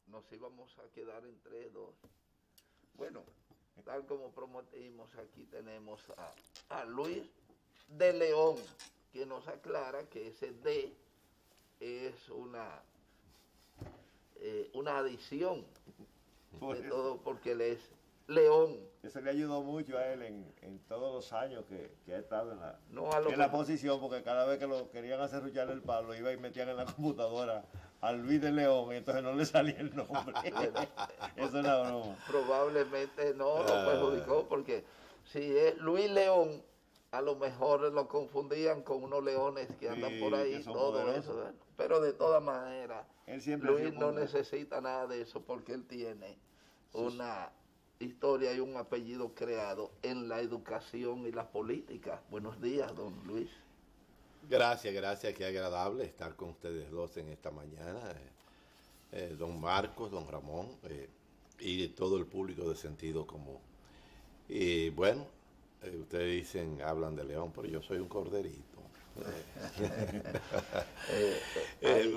nos íbamos a quedar en 3-2. Bueno, tal como prometimos, aquí tenemos a Luis de León, que nos aclara que ese D es una adición de todo, porque él es León. Eso le ayudó mucho a él en todos los años que ha estado No en la posición, porque cada vez que lo querían hacer ruchar el palo, iba y metían en la computadora a Luis de León, y entonces no le salía el nombre. Eso es una broma. Probablemente no lo perjudicó, porque si es Luis León, a lo mejor lo confundían con unos leones que andan por ahí, todo poderosos. Eso. Bueno, pero de todas maneras, Luis no necesita nada de eso, porque él tiene una historia y un apellido creado en la educación y la política. Buenos días, don Luis. Gracias, qué agradable estar con ustedes dos en esta mañana, don Marcos, don Ramón, y todo el público de sentido común. Y bueno, ustedes dicen, hablan de león, pero yo soy un corderito.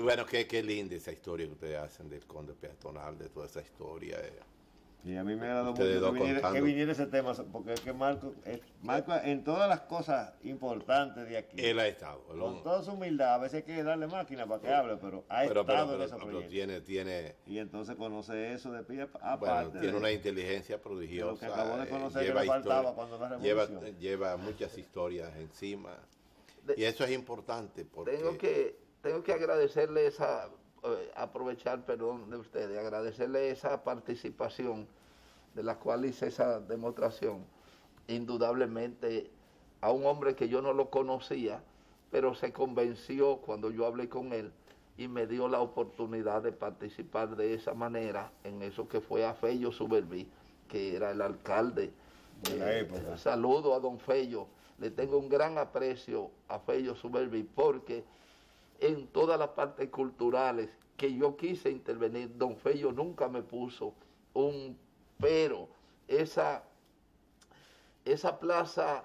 Bueno, qué linda esa historia que ustedes hacen del conde peatonal, de toda esa historia. Y a mí me agradó mucho que viniera ese tema, porque es que Marco en todas las cosas importantes de aquí, él ha estado. Con toda su humildad, a veces hay que darle máquina para que hable, pero ha estado en ese proyecto. Y entonces conoce eso de pie aparte. Bueno, tiene una inteligencia prodigiosa. Lo que acabó de conocer que le faltaba cuando la revolución. Lleva muchas historias encima. Y eso es importante porque... Tengo que agradecerle aprovechar, perdón, de ustedes, agradecerle esa participación de la cual hice esa demostración, indudablemente a un hombre que yo no lo conocía, pero se convenció cuando yo hablé con él y me dio la oportunidad de participar de esa manera en eso que fue a Fello Suberví, que era el alcalde de la época. Saludo a don Fello, le tengo un gran aprecio a Fello Suberví, porque en todas las partes culturales que yo quise intervenir, don Fello nunca me puso un pero. Esa plaza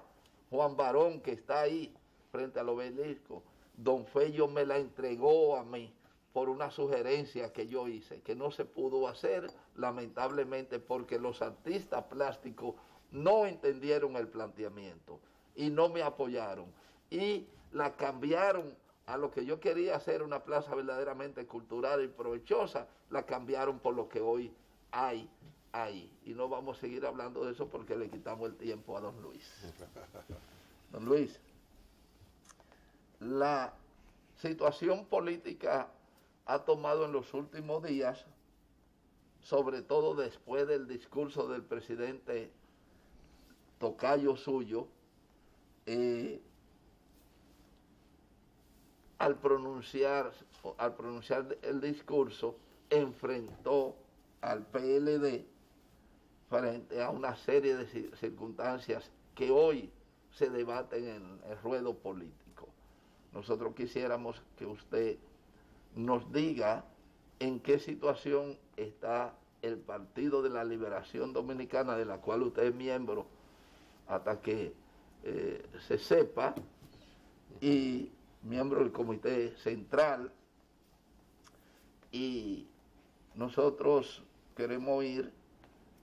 Juan Barón que está ahí frente al obelisco, don Fello me la entregó a mí por una sugerencia que yo hice, que no se pudo hacer, lamentablemente, porque los artistas plásticos no entendieron el planteamiento y no me apoyaron, y la cambiaron a lo que yo quería hacer, una plaza verdaderamente cultural y provechosa, la cambiaron por lo que hoy hay ahí. Y no vamos a seguir hablando de eso porque le quitamos el tiempo a don Luis. Don Luis, la situación política ha tomado en los últimos días, sobre todo después del discurso del presidente tocayo suyo, al pronunciar el discurso, enfrentó al PLD frente a una serie de circunstancias que hoy se debaten en el ruedo político. Nosotros quisiéramos que usted nos diga en qué situación está el Partido de la Liberación Dominicana, de la cual usted es miembro, hasta que se sepa, y miembro del Comité Central, y nosotros queremos oír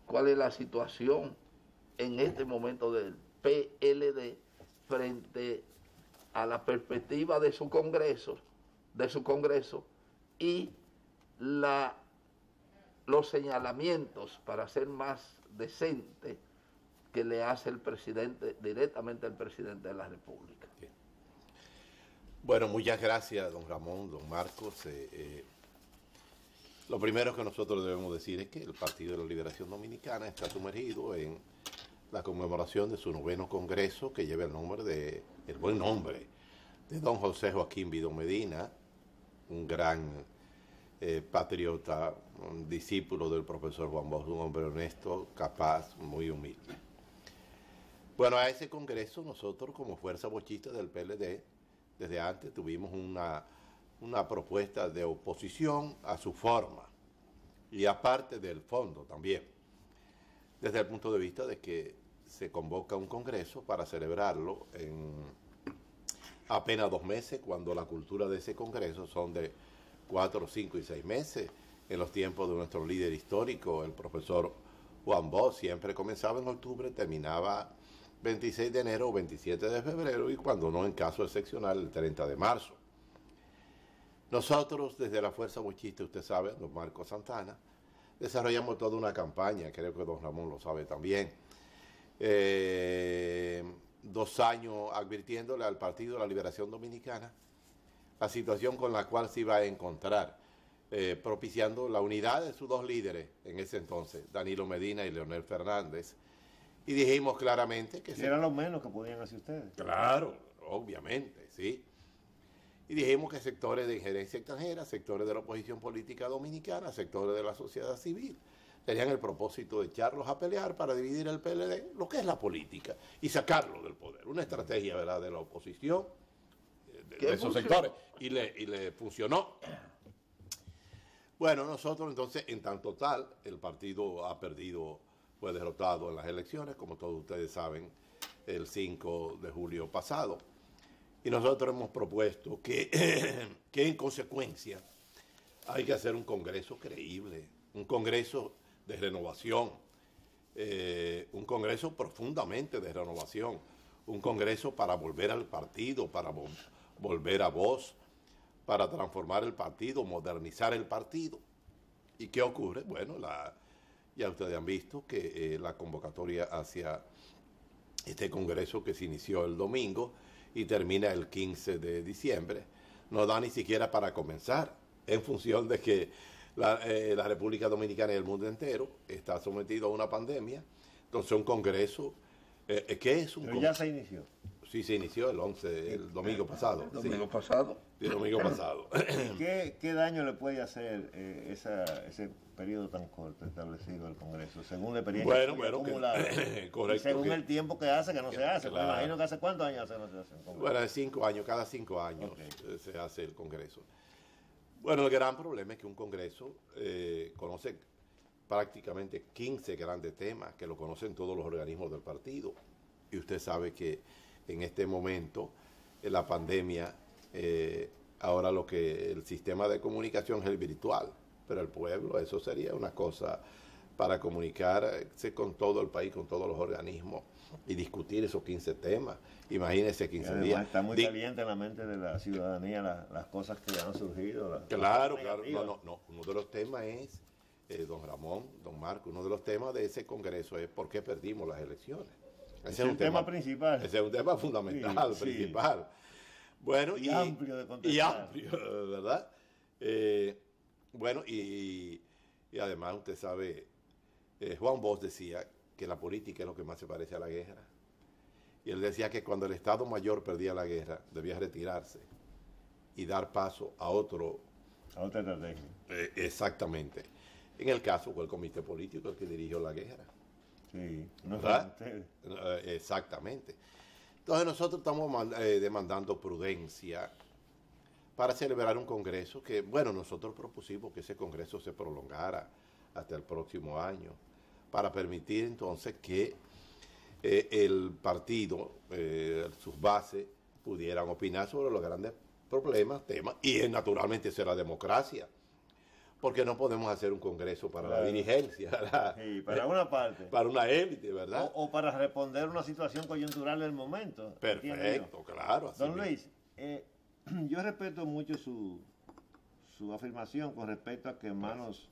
cuál es la situación en este momento del PLD frente a la perspectiva de su Congreso y los señalamientos, para ser más decente, que le hace el presidente, directamente al presidente de la República. Bien. Bueno, muchas gracias, don Ramón, don Marcos. Lo primero que nosotros debemos decir es que el Partido de la Liberación Dominicana está sumergido en la conmemoración de su 9º Congreso, que lleva el buen nombre de don José Joaquín Vidó Medina, un gran patriota, un discípulo del profesor Juan Bosch, un hombre honesto, capaz, muy humilde. Bueno, a ese Congreso nosotros, como fuerza bochista del PLD, desde antes tuvimos una propuesta de oposición a su forma y aparte del fondo también, desde el punto de vista de que se convoca un congreso para celebrarlo en apenas 2 meses, cuando la cultura de ese congreso son de 4, 5 y 6 meses, en los tiempos de nuestro líder histórico, el profesor Juan Bosch. Siempre comenzaba en octubre, terminaba 26 de enero o 27 de febrero y cuando no, en caso excepcional, el 30 de marzo. Nosotros, desde la Fuerza Bochista, usted sabe, don Marco Santana, desarrollamos toda una campaña, creo que don Ramón lo sabe también, 2 años advirtiéndole al Partido de la Liberación Dominicana la situación con la cual se iba a encontrar, propiciando la unidad de sus 2 líderes en ese entonces, Danilo Medina y Leonel Fernández, y dijimos claramente que... Era lo menos que podían hacer ustedes. Claro, obviamente, sí. Y dijimos que sectores de injerencia extranjera, sectores de la oposición política dominicana, sectores de la sociedad civil, tenían el propósito de echarlos a pelear para dividir el PLD, lo que es la política, y sacarlo del poder. Una estrategia, ¿verdad?, de la oposición, de esos sectores, y le funcionó. Bueno, nosotros entonces, en tanto tal, el partido ha perdido, fue derrotado en las elecciones, como todos ustedes saben, el 5 de julio pasado. Y nosotros hemos propuesto que en consecuencia hay que hacer un congreso creíble, un congreso de renovación, un congreso profundamente de renovación, un congreso para volver al partido, para volver a Voz, para transformar el partido, modernizar el partido. ¿Y qué ocurre? Bueno, ya ustedes han visto que la convocatoria hacia este congreso que se inició el domingo y termina el 15 de diciembre, no da ni siquiera para comenzar, en función de que la República Dominicana y el mundo entero está sometido a una pandemia. Entonces un congreso, ¿qué es un congreso? Pero ya se inició. Sí, se inició el domingo pasado. ¿Domingo pasado? Sí, el domingo pasado. ¿Qué daño le puede hacer ese periodo tan corto establecido del Congreso, según la experiencia acumulada? Correcto. Y según el tiempo que hace, que no se hace. Claro. Me imagino que hace ¿cuántos años no se hace un Congreso? Bueno, de 5 años, cada 5 años Okay. Se hace el Congreso. Bueno, el gran problema es que un Congreso conoce prácticamente 15 grandes temas que lo conocen todos los organismos del partido. Y usted sabe que en este momento, la pandemia, ahora el sistema de comunicación es el virtual, pero el pueblo, eso sería una cosa para comunicarse con todo el país, con todos los organismos y discutir esos 15 temas. Imagínense 15 días. Está muy caliente en la mente de la ciudadanía las cosas que han surgido. Claro. No. Uno de los temas es, don Ramón, don Marco, uno de los temas de ese congreso es por qué perdimos las elecciones. Ese es un tema principal. Ese es un tema fundamental, principal. Bueno, y amplio de contestar. Y amplio, ¿verdad? Bueno, y además usted sabe, Juan Bosch decía que la política es lo que más se parece a la guerra. Y él decía que cuando el Estado Mayor perdía la guerra, debía retirarse y dar paso a otra estrategia. Exactamente. En el caso fue el comité político el que dirigió la guerra. Sí, no ¿verdad? Exactamente. Entonces nosotros estamos demandando prudencia para celebrar un congreso que, bueno, nosotros propusimos que ese congreso se prolongara hasta el próximo año para permitir entonces que el partido, sus bases, pudieran opinar sobre los grandes problemas, temas, y naturalmente eso es la democracia. Porque no podemos hacer un congreso para la dirigencia. Sí, para una parte. Para una élite, ¿verdad? O para responder a una situación coyuntural del momento. Perfecto, claro. Así Don mismo. Luis, yo respeto mucho su afirmación con respecto a que hermanos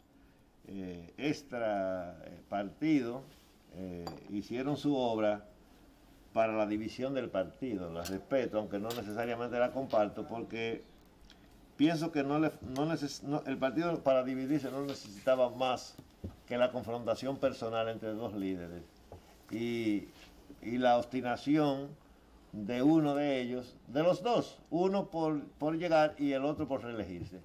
extra partido hicieron su obra para la división del partido. La respeto, aunque no necesariamente la comparto, porque pienso que el partido para dividirse no necesitaba más que la confrontación personal entre 2 líderes y la obstinación de uno de ellos, de los 2, uno por llegar y el otro por reelegirse.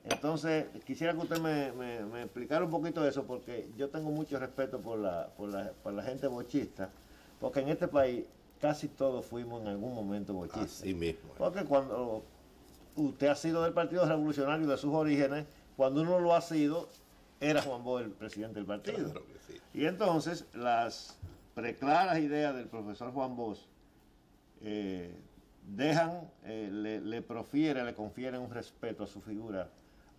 Entonces, quisiera que usted me explicara un poquito eso, porque yo tengo mucho respeto por la gente bochista, porque en este país casi todos fuimos en algún momento bochistas. Así mismo. Porque cuando usted ha sido del Partido Revolucionario de sus orígenes, cuando uno lo ha sido, era Juan Bosch el presidente del partido. Claro que sí. Y entonces las preclaras ideas del profesor Juan Bosch le confieren un respeto a su figura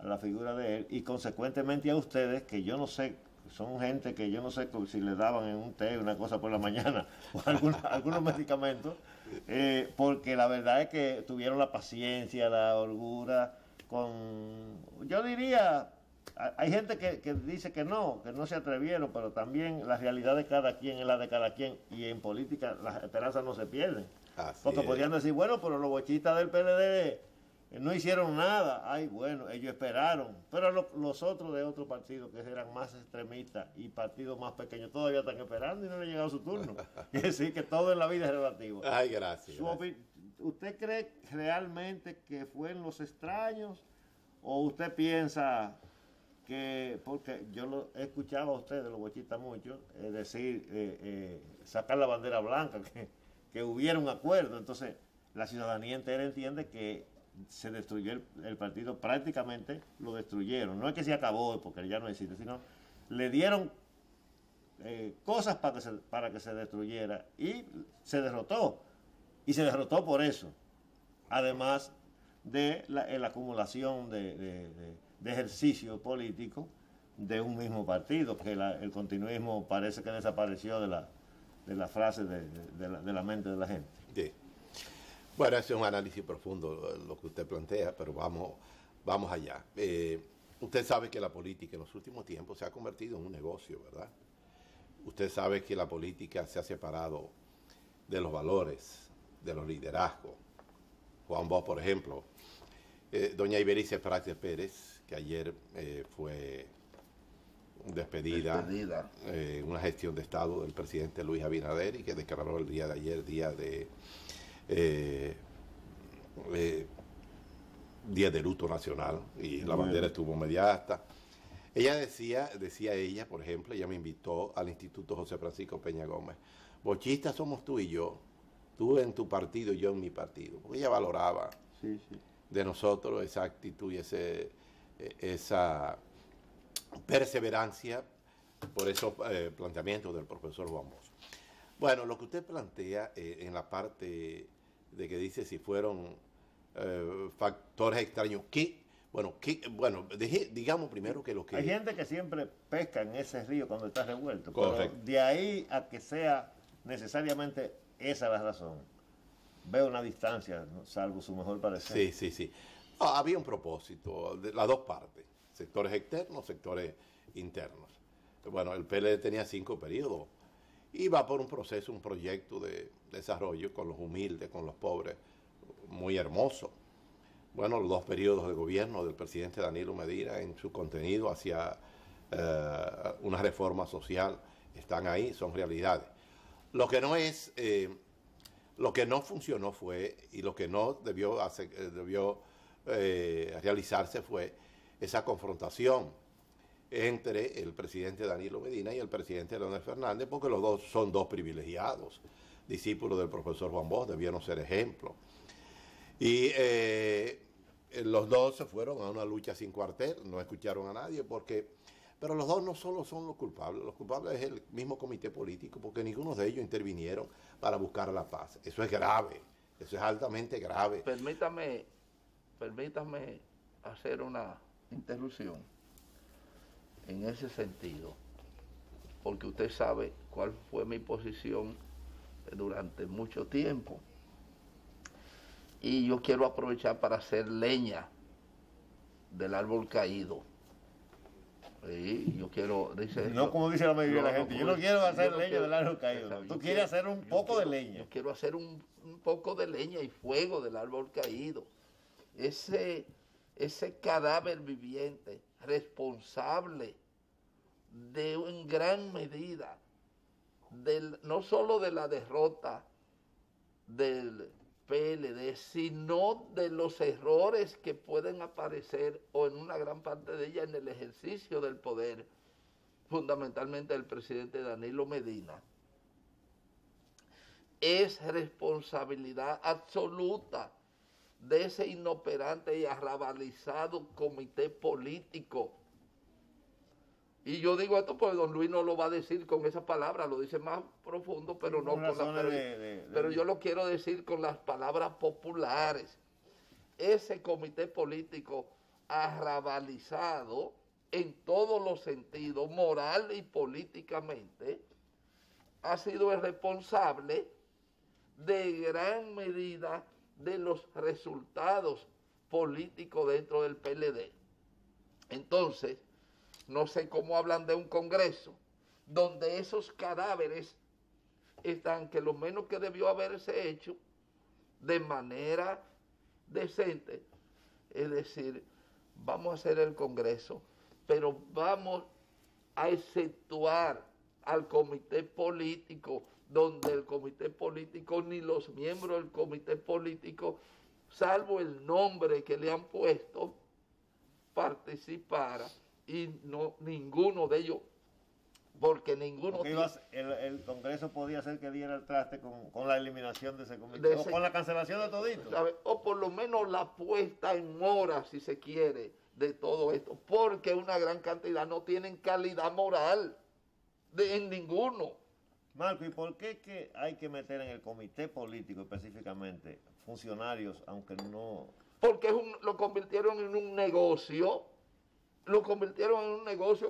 a la figura de él y consecuentemente a ustedes, que yo no sé, son gente que yo no sé si le daban en un té una cosa por la mañana o algunos medicamentos, porque la verdad es que tuvieron la paciencia, la holgura, yo diría, hay gente que dice que no se atrevieron, pero también la realidad de cada quien es la de cada quien, y en política las esperanzas no se pierden. Porque podrían decir, bueno, pero los bochistas del PLD no hicieron nada. Ay, bueno, ellos esperaron. Pero los otros de otros partidos que eran más extremistas y partidos más pequeños todavía están esperando y no le ha llegado su turno. Es decir, que todo en la vida es relativo. Ay, gracias. ¿Usted cree realmente que fue en los extraños? ¿O usted piensa que, porque yo lo he escuchado a ustedes, los bochistas mucho, decir, sacar la bandera blanca, que hubiera un acuerdo? Entonces, la ciudadanía entera entiende que se destruyó el partido, prácticamente lo destruyeron. No es que se acabó porque ya no existe, sino le dieron cosas para que se destruyera y se derrotó. Y se derrotó por eso. Además de la acumulación de ejercicio político de un mismo partido, que el continuismo parece que desapareció de la frase de la mente de la gente. Sí. Bueno, ese es un análisis profundo lo que usted plantea, pero vamos allá. Usted sabe que la política en los últimos tiempos se ha convertido en un negocio, ¿verdad? Usted sabe que la política se ha separado de los valores, de los liderazgos. Juan Bosch, por ejemplo, doña Iberice Fraile Pérez, que ayer fue despedida. Una gestión de Estado del presidente Luis Abinader, y que declaró el día de ayer día de luto nacional, y la bandera estuvo media alta. Ella decía ella, por ejemplo, ella me invitó al Instituto José Francisco Peña Gómez. Bochistas somos tú y yo, tú en tu partido y yo en mi partido. Porque ella valoraba de nosotros esa actitud y esa perseverancia por esos planteamientos del profesor Juan Bosch. Bueno, lo que usted plantea en la parte de que dice si fueron factores extraños, digamos primero que lo que... Hay gente que siempre pesca en ese río cuando está revuelto. Correcto. Pero de ahí a que sea necesariamente esa la razón, veo una distancia, salvo su mejor parecer. Sí. Había un propósito de las dos partes, sectores externos, sectores internos. Bueno, el PLD tenía 5 periodos. Iba por un proceso, un proyecto de desarrollo con los humildes, con los pobres, muy hermoso. Bueno, los 2 periodos de gobierno del presidente Danilo Medina en su contenido hacia una reforma social están ahí, son realidades. Lo que no funcionó fue, y lo que no debió realizarse fue esa confrontación entre el presidente Danilo Medina y el presidente Leonel Fernández, porque los dos son 2 privilegiados, discípulos del profesor Juan Bosch, debieron ser ejemplo. Y los dos se fueron a una lucha sin cuartel, no escucharon a nadie, pero los dos no solo son los culpables es el mismo comité político, porque ninguno de ellos intervinieron para buscar la paz. Eso es grave, eso es altamente grave. Permítame hacer una interrupción en ese sentido, porque usted sabe cuál fue mi posición durante mucho tiempo, y yo quiero aprovechar para hacer leña del árbol caído. Sí, yo quiero, no como dice la mayoría de la gente, yo no quiero hacer leña del árbol caído. Tú quieres hacer un poco de leña. Yo quiero hacer un poco de leña y fuego del árbol caído. Ese cadáver viviente, responsable en gran medida no solo de la derrota del PLD, sino de los errores que pueden aparecer, o en una gran parte de ella, en el ejercicio del poder, fundamentalmente del presidente Danilo Medina. Es responsabilidad absoluta de ese inoperante y arrabalizado comité político. Y yo digo esto porque don Luis no lo va a decir con esa palabra, lo dice más profundo, pero sí, no con pero yo lo quiero decir con las palabras populares. Ese comité político arrabalizado en todos los sentidos, moral y políticamente, ha sido el responsable de gran medida de los resultados políticos dentro del PLD. Entonces, no sé cómo hablan de un congreso donde esos cadáveres están, que lo menos que debió haberse hecho de manera decente, es decir, vamos a hacer el congreso, pero vamos a exceptuar al comité político, donde el comité político ni los miembros del comité político, salvo el nombre que le han puesto, participara, y no ninguno de ellos, porque ninguno... Porque el Congreso podía ser que diera el traste con la eliminación de ese comité, o con la cancelación de todito. ¿Sabe? O por lo menos la puesta en mora, si se quiere, de todo esto, porque una gran cantidad no tienen calidad moral en ninguno. Marco, ¿y por qué que hay que meter en el comité político específicamente funcionarios, aunque no...? Porque lo convirtieron en un negocio,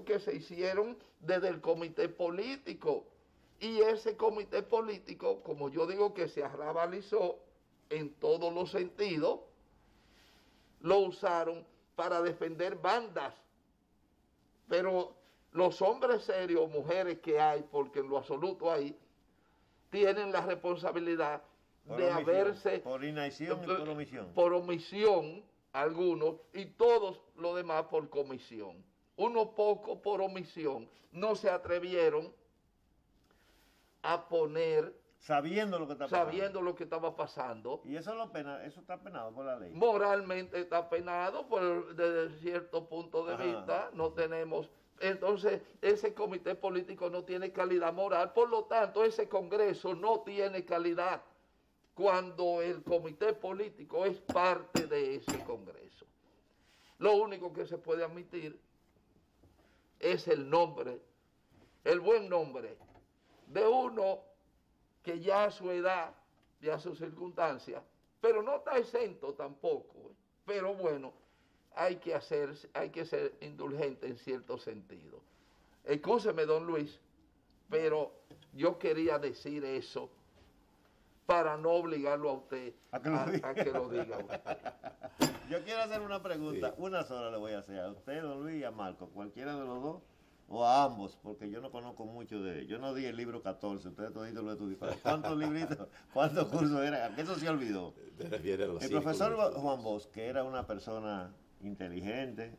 que se hicieron desde el comité político. Y ese comité político, como yo digo, que se arrabalizó en todos los sentidos, lo usaron para defender bandas. Pero los hombres serios, mujeres que hay, porque en lo absoluto hay, tienen la responsabilidad de haberse... Por inacción y por omisión. Por omisión, algunos, y todos los demás por comisión. Unos pocos por omisión no se atrevieron a poner... Sabiendo lo que estaba pasando. Y eso está penado por la ley. Moralmente está penado, desde cierto punto de vista, no tenemos... Entonces, ese comité político no tiene calidad moral, por lo tanto, ese Congreso no tiene calidad cuando el comité político es parte de ese Congreso. Lo único que se puede admitir es el nombre, el buen nombre de uno que ya a su edad, ya a sus circunstancias, pero no está exento tampoco, pero bueno, hay que ser indulgente en cierto sentido. Excúseme, don Luis, pero yo quería decir eso para no obligarlo a usted a que lo diga usted. Yo quiero hacer una pregunta, Sí. una sola le voy a hacer a usted, don Luis, y a Marco, cualquiera de los dos, o a ambos, porque yo no conozco mucho de... Yo no di el libro 14, ustedes toditos lo estudiaron. ¿Cuántos libritos, cuántos cursos eran? ¿A qué eso se olvidó? Te refieres a los El cinco profesor cursos. Juan Bosch, que era una persona inteligente,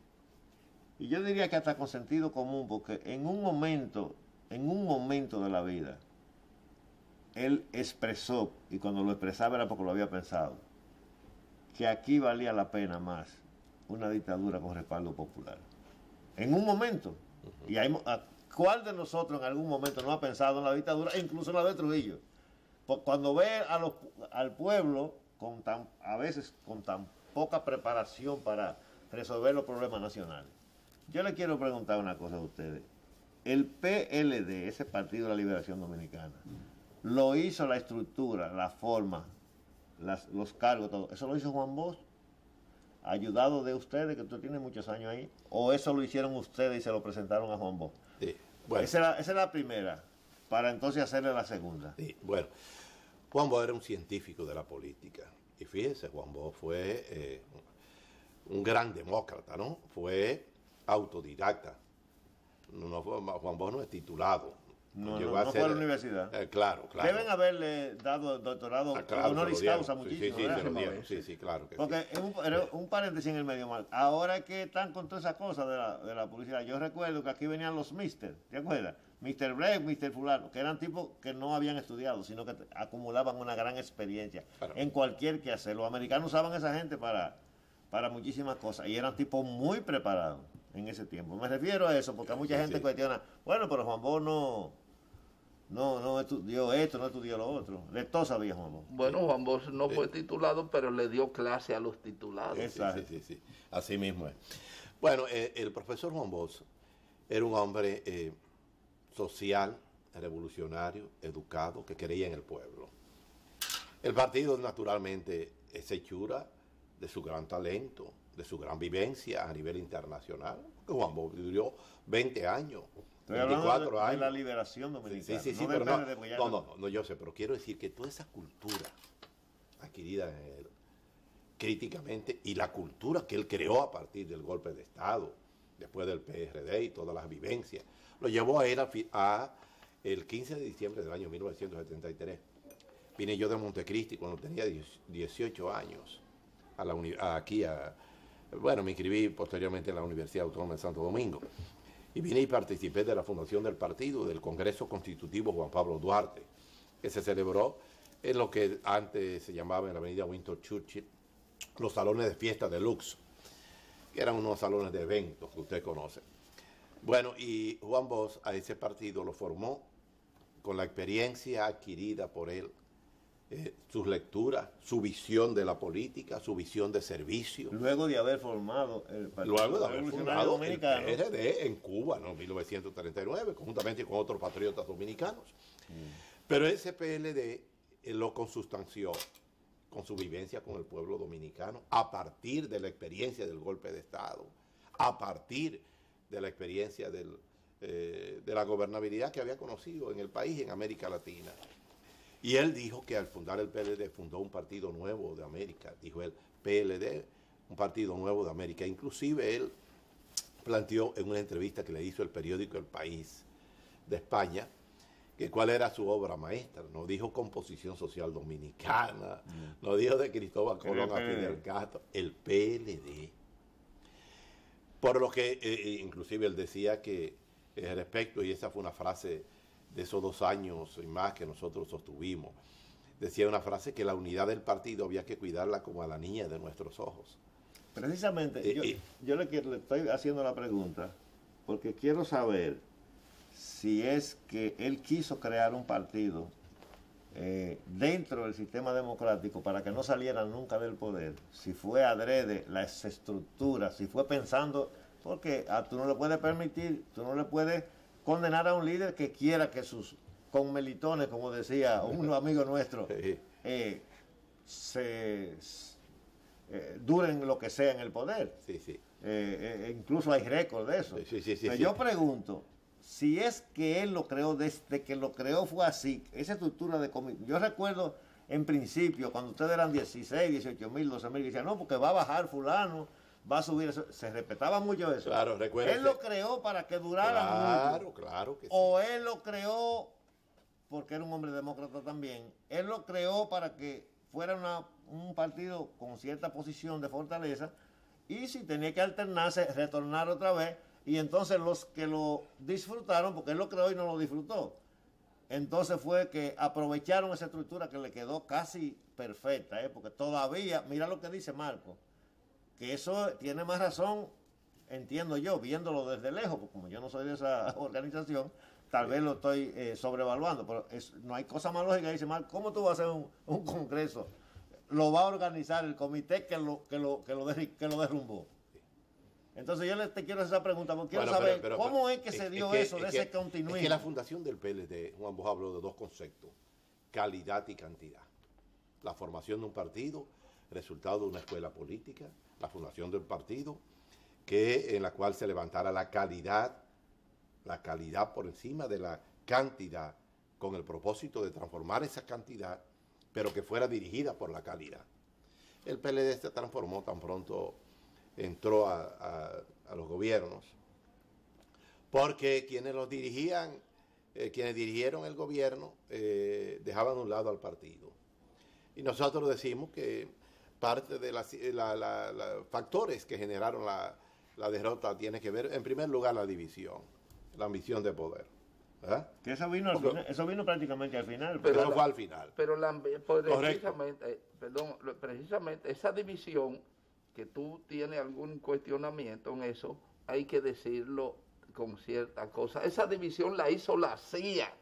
y yo diría que hasta con sentido común, porque en un momento de la vida, él expresó, y cuando lo expresaba era porque lo había pensado, que aquí valía la pena más una dictadura con respaldo popular. En un momento. Y ¿cuál de nosotros en algún momento no ha pensado en la dictadura, e incluso en la de Trujillo? Cuando ve al pueblo a veces con tan poca preparación para resolver los problemas nacionales. Yo le quiero preguntar una cosa a ustedes. El PLD, ese Partido de la Liberación Dominicana, lo hizo la estructura, la forma, los cargos, todo. ¿Eso lo hizo Juan Bosch? ¿Ayudado de ustedes, que usted tiene muchos años ahí? ¿O eso lo hicieron ustedes y se lo presentaron a Juan Bosch? Sí, bueno. Esa es la primera, para entonces hacerle la segunda. Sí, bueno, Juan Bosch era un científico de la política. Y fíjese, Juan Bosch fue un gran demócrata, ¿no? Fue autodidacta. Juan Bosch no es titulado. No fue a la universidad. Claro. Deben haberle dado doctorado honoris causa muchísimo. Sí, se lo dieron. Sí, claro que porque sí. Un paréntesis en el medio mal. Ahora que están con todas esas cosas de la publicidad, yo recuerdo que aquí venían los Mister, ¿te acuerdas? Mr. Breck, Mr. Fulano, que eran tipos que no habían estudiado, sino que acumulaban una gran experiencia en cualquier quehacer. Los americanos usaban a esa gente para muchísimas cosas y eran tipos muy preparados en ese tiempo. Me refiero a eso porque mucha gente cuestiona, bueno, pero Juan Bosch no estudió esto, no estudió lo otro. De todo sabía Juan Bosch. Bueno, Juan Bosch no fue titulado, pero le dio clase a los titulados. Exacto. Sí. Así mismo es. Bueno, el profesor Juan Bosch era un hombre social, revolucionario, educado, que creía en el pueblo. El partido, naturalmente, es hechura de su gran talento, de su gran vivencia a nivel internacional. Juan Bosch vivió 20 años, Estoy 24 hablando de años. la liberación dominicana. Sí, no pero del PLD, porque ya no, yo sé, pero quiero decir que toda esa cultura adquirida en él, críticamente, y la cultura que él creó a partir del golpe de Estado, después del PRD y todas las vivencias, lo llevó a él el 15 de diciembre del año 1973. Vine yo de Montecristi cuando tenía 18 años, bueno, me inscribí posteriormente en la Universidad Autónoma de Santo Domingo. Y vine y participé de la fundación del partido, del Congreso Constitutivo Juan Pablo Duarte, que se celebró en lo que antes se llamaba en la avenida Winston Churchill, los salones de fiesta de Lux, que eran unos salones de eventos que usted conoce. Bueno, y Juan Bosch a ese partido lo formó con la experiencia adquirida por él, sus lecturas, su visión de la política, su visión de servicio. Luego de haber formado el Partido Luego de haber fundado Dominicano el PRD en Cuba, ¿no? En 1939, conjuntamente con otros patriotas dominicanos. Pero ese PLD lo consustanció con su vivencia con el pueblo dominicano, a partir de la experiencia del golpe de Estado, a partir de la experiencia de la gobernabilidad que había conocido en el país, en América Latina. Y él dijo que al fundar el PLD fundó un partido nuevo de América, dijo él, PLD, un partido nuevo de América. Inclusive él planteó en una entrevista que le hizo el periódico El País de España, que cuál era su obra maestra. No dijo composición social dominicana, no dijo de Cristóbal Colón a Fidel Castro, el PLD. Por lo que inclusive él decía que respecto, y esa fue una frase de esos 2 años y más que nosotros sostuvimos, decía una frase que la unidad del partido había que cuidarla como a la niña de nuestros ojos. Precisamente, yo le estoy haciendo la pregunta porque quiero saber si es que él quiso crear un partido dentro del sistema democrático para que no saliera nunca del poder, si fue adrede las estructuras, si fue pensando, porque tú no le puedes permitir, tú no le puedes condenar a un líder que quiera que sus conmelitones, como decía un amigo nuestro, duren lo que sea en el poder. Sí, sí. Incluso hay récord de eso. Pero yo pregunto, si es que él lo creó, desde que lo creó fue así, esa estructura de comité. Yo recuerdo en principio, cuando ustedes eran 16, 18 mil, 12 mil, decían, no, porque va a bajar fulano, va a subir eso. Se respetaba mucho eso. Claro, recuerden. Él lo creó para que durara mucho. Claro que sí. O él lo creó porque era un hombre demócrata también. Él lo creó para que fuera un partido con cierta posición de fortaleza y si tenía que alternarse, retornar otra vez. Y entonces los que lo disfrutaron, porque él lo creó y no lo disfrutó, entonces fue que aprovecharon esa estructura que le quedó casi perfecta, porque todavía, mira lo que dice Marco, que eso tiene más razón, entiendo yo, viéndolo desde lejos, porque como yo no soy de esa organización, tal vez lo estoy sobrevaluando, pero no hay cosa más lógica. Dice Marco, ¿cómo tú vas a hacer un congreso? Lo va a organizar el comité que lo derrumbó. Entonces yo te quiero hacer esa pregunta, porque quiero saber cómo es que se dio eso de ese continuismo. Es que la fundación del PLD, Juan Bosch habló de 2 conceptos, calidad y cantidad. La formación de un partido, resultado de una escuela política, la fundación del partido, en la cual se levantara la calidad por encima de la cantidad, con el propósito de transformar esa cantidad, pero que fuera dirigida por la calidad. El PLD se transformó tan pronto entró a los gobiernos, porque quienes los dirigían, quienes dirigieron el gobierno, dejaban de un lado al partido. Y nosotros decimos que parte de los factores que generaron la derrota tiene que ver, en primer lugar, la división, la ambición de poder. ¿Verdad? Que eso vino prácticamente al final. Pero eso fue al final. Pero precisamente esa división, que tú tienes algún cuestionamiento en eso, hay que decirlo con cierta cosa. Esa división la hizo la CIA,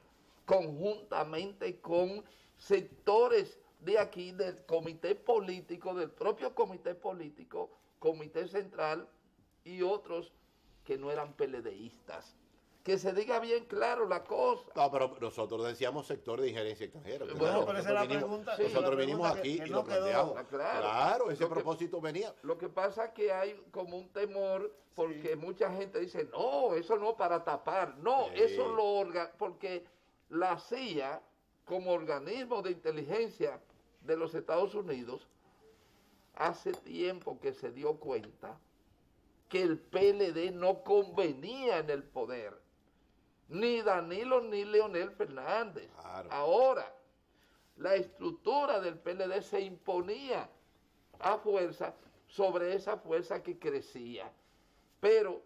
conjuntamente con sectores de aquí, del comité político, del propio comité político, comité central y otros que no eran PLDistas. que se diga bien claro la cosa. No, pero nosotros decíamos sector de injerencia extranjera. Bueno, pero esa es la pregunta. sí, Nosotros la vinimos pregunta aquí que y no lo planteamos. quedó. Claro. Claro, ese Lo que- propósito venía. Lo que pasa es que hay como un temor porque mucha gente dice, no, eso no para tapar. No, Sí. eso porque la CIA, como organismo de inteligencia de los Estados Unidos, hace tiempo que se dio cuenta que el PLD no convenía en el poder. Ni Danilo ni Leonel Fernández. Claro. Ahora, la estructura del PLD se imponía a fuerza sobre esa fuerza que crecía. Pero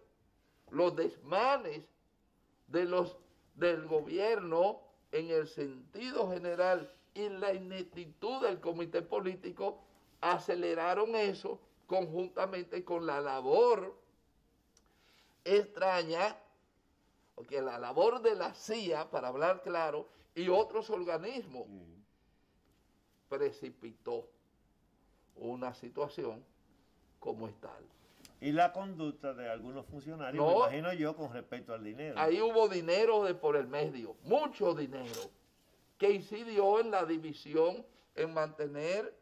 los desmanes del gobierno en el sentido general y la ineptitud del comité político aceleraron eso conjuntamente con la labor extraña, porque la labor de la CIA, para hablar claro, y otros organismos, precipitó una situación como es tal. Y la conducta de algunos funcionarios, No. me imagino yo, con respecto al dinero. Ahí hubo dinero de por el medio, mucho dinero, que incidió en la división, en mantener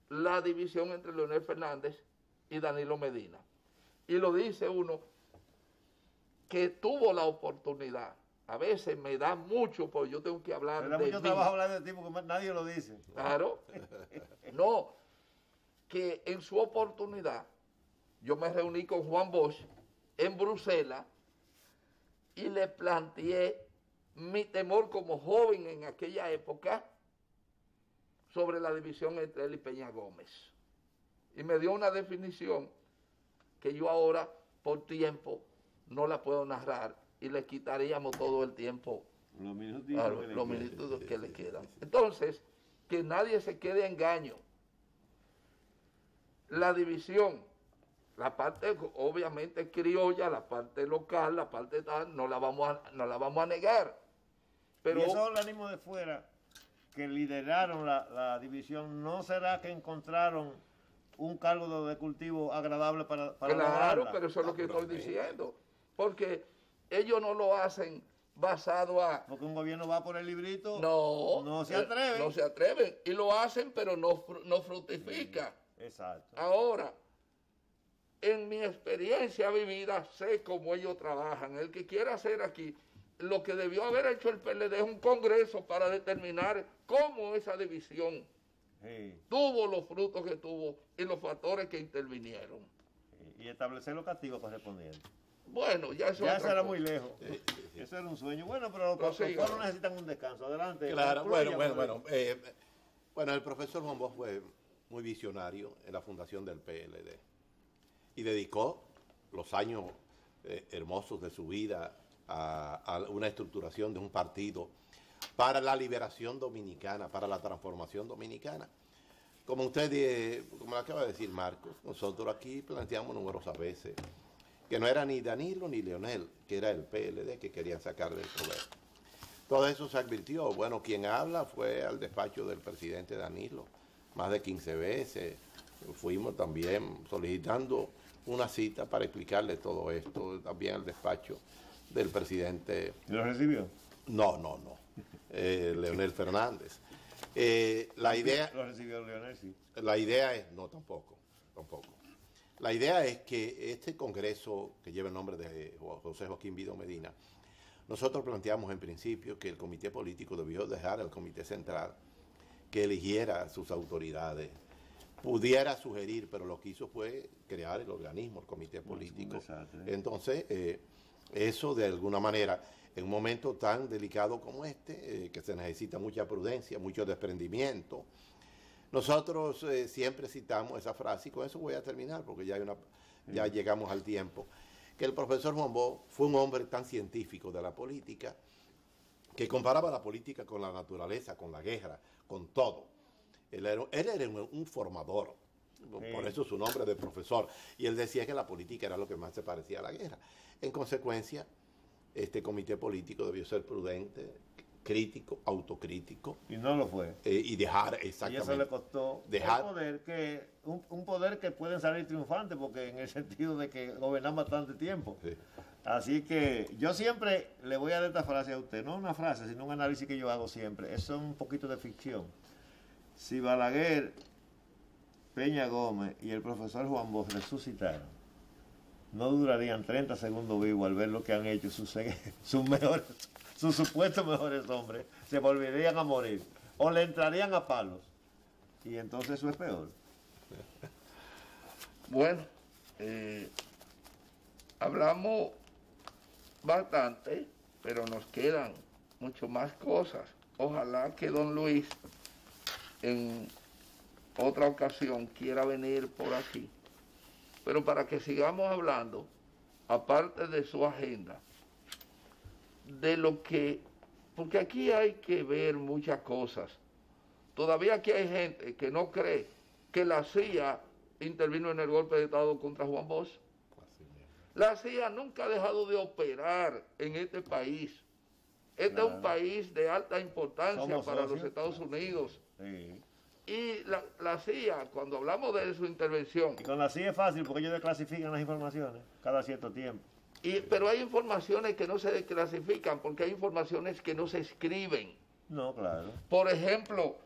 la división entre Leonel Fernández y Danilo Medina. Y lo dice uno que tuvo la oportunidad. A veces me da mucho, porque yo tengo que hablar Me da de mucho mí. trabajo hablar de ti porque nadie lo dice. Claro. No, que en su oportunidad yo me reuní con Juan Bosch en Bruselas y le planteé mi temor como joven en aquella época sobre la división entre él y Peña Gómez. Y me dio una definición que yo ahora, por tiempo, no la puedo narrar y le quitaríamos todo el tiempo, Los minutitos claro, que le los quedan. minutos que le quedan. Entonces, que nadie se quede a engaño. La división, la parte obviamente criolla, la parte local, la parte tal, no la vamos a negar. Pero Y esos organismos de fuera que lideraron la división, ¿no será que encontraron un caldo de cultivo agradable para claro, lograrla? pero eso es lo que estoy Naturalmente. diciendo. Porque ellos no lo hacen basado a... Porque un gobierno va por el librito, No se atreve. No se atreven. Y lo hacen, pero no fructifica. Exacto. Ahora, en mi experiencia vivida, sé cómo ellos trabajan. El que quiera hacer aquí, lo que debió haber hecho el PLD es un congreso para determinar cómo esa división Sí. tuvo los frutos que tuvo y los factores que intervinieron. Y establecer los castigos correspondientes. Bueno, ya eso Ya es eso otra era cosa. muy lejos. Eso era un sueño. Bueno, pero los Prosiga. pueblos necesitan un descanso. Adelante. Claro, concluya, bueno. Bueno, el profesor Juan Bosch fue muy visionario en la fundación del PLD y dedicó los años hermosos de su vida a una estructuración de un partido para la liberación dominicana, para la transformación dominicana. Como usted, como acaba de decir Marcos, nosotros aquí planteamos numerosas veces que no era ni Danilo ni Leonel, que era el PLD que querían sacar del poder. Todo eso se advirtió. Bueno, quien habla fue al despacho del presidente Danilo, más de 15 veces. Fuimos también solicitando una cita para explicarle todo esto, también al despacho del presidente. ¿Lo recibió? No. Leonel Fernández. La idea... Lo recibió Leonel, sí. La idea es, no, tampoco. La idea es que este congreso que lleva el nombre de José Joaquín Vido Medina, nosotros planteamos en principio que el comité político debió dejar al comité central que eligiera sus autoridades, pudiera sugerir, pero lo que hizo fue crear el organismo, el comité político. Entonces, eso de alguna manera, en un momento tan delicado como este, que se necesita mucha prudencia, mucho desprendimiento, nosotros siempre citamos esa frase, y con eso voy a terminar, porque ya llegamos al tiempo, que el profesor Juan Bosch fue un hombre tan científico de la política, que comparaba la política con la naturaleza, con la guerra, con todo. Él era un formador, por eso su nombre de profesor, y él decía que la política era lo que más se parecía a la guerra. En consecuencia, este comité político debió ser prudente, crítico, autocrítico, Y no lo fue. y dejar Y exactamente. eso le costó Dejar- el poder que, un poder que pueden salir triunfantes, porque en el sentido de que gobernan bastante tiempo. Sí. Así que yo siempre le voy a dar esta frase a usted, no una frase, sino un análisis que yo hago siempre. Eso es un poquito de ficción. Si Balaguer, Peña Gómez y el profesor Juan Bosch resucitaran, no durarían 30 segundos vivos al ver lo que han hecho sus mejores, sus supuestos mejores hombres, se volverían a morir o le entrarían a palos. Y entonces eso es peor. Bueno, hablamos bastante, pero nos quedan mucho más cosas. Ojalá que don Luis en otra ocasión quiera venir por aquí. Pero para que sigamos hablando, aparte de su agenda, de lo que, porque aquí hay que ver muchas cosas. Todavía aquí hay gente que no cree que la CIA intervino en el golpe de Estado contra Juan Bosch. Así mismo. La CIA nunca ha dejado de operar en este país. Este es un país de alta importancia Somos para los socios. Estados Unidos. Sí. Y la CIA, cuando hablamos de su intervención, Y con la CIA es fácil porque ellos desclasifican las informaciones cada cierto tiempo. pero hay informaciones que no se desclasifican porque hay informaciones que no se escriben. No, claro. Por ejemplo,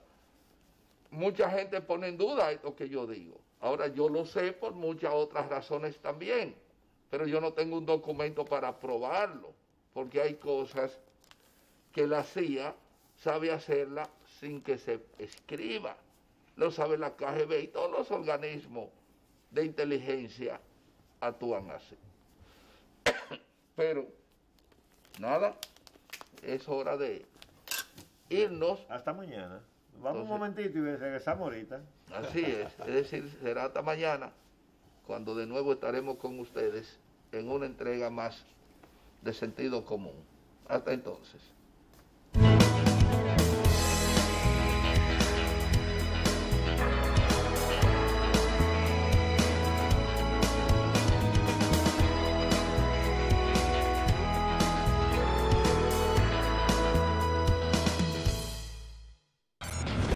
mucha gente pone en duda esto que yo digo. Ahora yo lo sé por muchas otras razones también, pero yo no tengo un documento para probarlo, porque hay cosas que la CIA sabe hacerla sin que se escriba. Lo sabe la KGB y todos los organismos de inteligencia actúan así. Pero, nada, es hora de irnos. Hasta mañana. Vamos un Entonces- momentito y regresamos ahorita. Así es decir, será hasta mañana, cuando de nuevo estaremos con ustedes en una entrega más de sentido común. Hasta entonces.